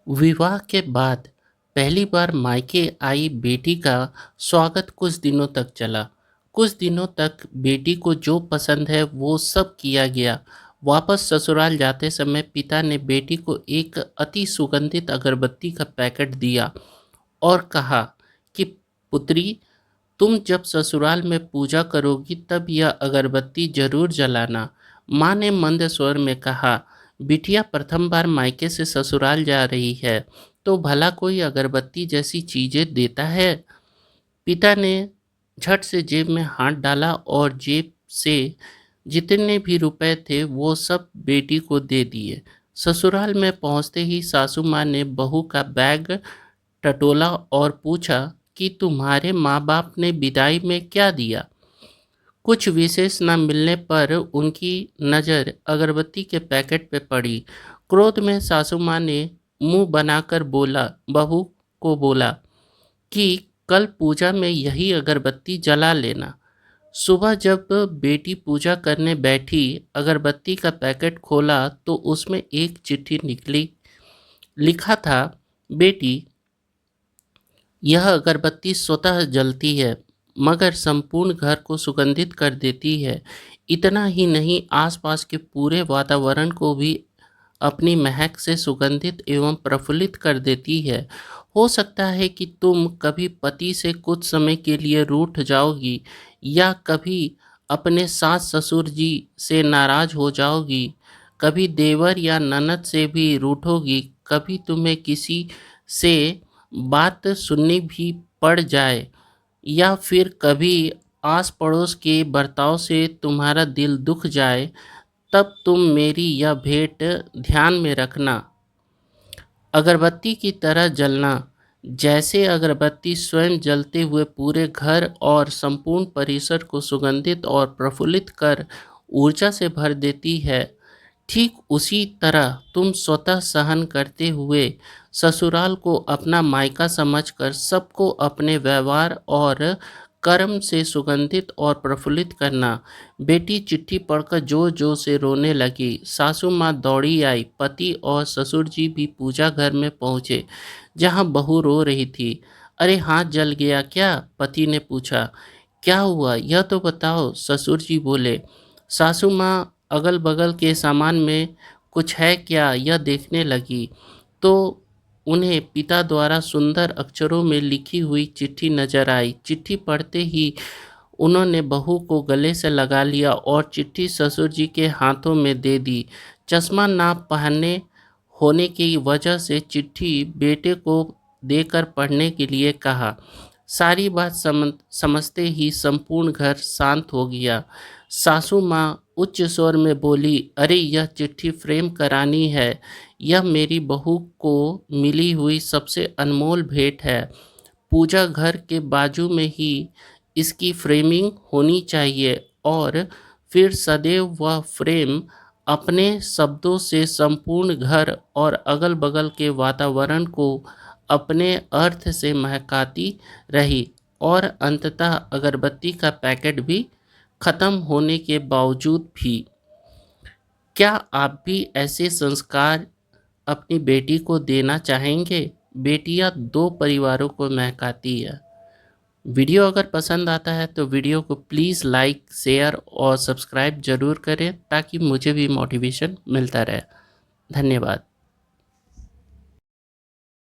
विवाह के बाद पहली बार मायके आई बेटी का स्वागत कुछ दिनों तक चला। कुछ दिनों तक बेटी को जो पसंद है वो सब किया गया। वापस ससुराल जाते समय पिता ने बेटी को एक अति सुगंधित अगरबत्ती का पैकेट दिया और कहा कि पुत्री, तुम जब ससुराल में पूजा करोगी तब यह अगरबत्ती जरूर जलाना। माँ ने मंद स्वर में कहा, बिटिया प्रथम बार मायके से ससुराल जा रही है तो भला कोई अगरबत्ती जैसी चीजें देता है। पिता ने झट से जेब में हाथ डाला और जेब से जितने भी रुपए थे वो सब बेटी को दे दिए। ससुराल में पहुंचते ही सासू माँ ने बहू का बैग टटोला और पूछा कि तुम्हारे माँ बाप ने विदाई में क्या दिया। कुछ विशेष न मिलने पर उनकी नज़र अगरबत्ती के पैकेट पे पड़ी। क्रोध में सासू माँ ने मुंह बनाकर बहू को बोला कि कल पूजा में यही अगरबत्ती जला लेना। सुबह जब बेटी पूजा करने बैठी, अगरबत्ती का पैकेट खोला तो उसमें एक चिट्ठी निकली। लिखा था, बेटी, यह अगरबत्ती स्वतः जलती है मगर संपूर्ण घर को सुगंधित कर देती है। इतना ही नहीं, आसपास के पूरे वातावरण को भी अपनी महक से सुगंधित एवं प्रफुल्लित कर देती है। हो सकता है कि तुम कभी पति से कुछ समय के लिए रूठ जाओगी या कभी अपने सास ससुर जी से नाराज हो जाओगी, कभी देवर या ननद से भी रूठोगी, कभी तुम्हें किसी से बात सुननी भी पड़ जाए या फिर कभी आस पड़ोस के बर्ताव से तुम्हारा दिल दुख जाए, तब तुम मेरी यह भेंट ध्यान में रखना। अगरबत्ती की तरह जलना। जैसे अगरबत्ती स्वयं जलते हुए पूरे घर और संपूर्ण परिसर को सुगंधित और प्रफुल्लित कर ऊर्जा से भर देती है, ठीक उसी तरह तुम स्वतः सहन करते हुए ससुराल को अपना मायका समझकर सबको अपने व्यवहार और कर्म से सुगंधित और प्रफुल्लित करना। बेटी चिट्ठी पढ़कर जोर जोर से रोने लगी। सासू माँ दौड़ी आई। पति और ससुर जी भी पूजा घर में पहुँचे जहाँ बहू रो रही थी। अरे, हाथ जल गया क्या? पति ने पूछा। क्या हुआ यह तो बताओ, ससुर जी बोले। सासू माँ अगल बगल के सामान में कुछ है क्या यह देखने लगी तो उन्हें पिता द्वारा सुंदर अक्षरों में लिखी हुई चिट्ठी नजर आई। चिट्ठी पढ़ते ही उन्होंने बहू को गले से लगा लिया और चिट्ठी ससुर जी के हाथों में दे दी। चश्मा ना पहनने होने की वजह से चिट्ठी बेटे को देकर पढ़ने के लिए कहा। सारी बात समझते ही संपूर्ण घर शांत हो गया। सासू माँ उच्च स्वर में बोली, अरे यह चिट्ठी फ्रेम करानी है। यह मेरी बहू को मिली हुई सबसे अनमोल भेंट है। पूजा घर के बाजू में ही इसकी फ्रेमिंग होनी चाहिए और फिर सदैव वह फ्रेम अपने शब्दों से संपूर्ण घर और अगल बगल के वातावरण को अपने अर्थ से महकाती रही। और अंततः अगरबत्ती का पैकेट भी खत्म होने के बावजूद भी। क्या आप भी ऐसे संस्कार अपनी बेटी को देना चाहेंगे? बेटियां दो परिवारों को महकाती है। वीडियो अगर पसंद आता है तो वीडियो को प्लीज़ लाइक, शेयर और सब्सक्राइब जरूर करें ताकि मुझे भी मोटिवेशन मिलता रहे। धन्यवाद।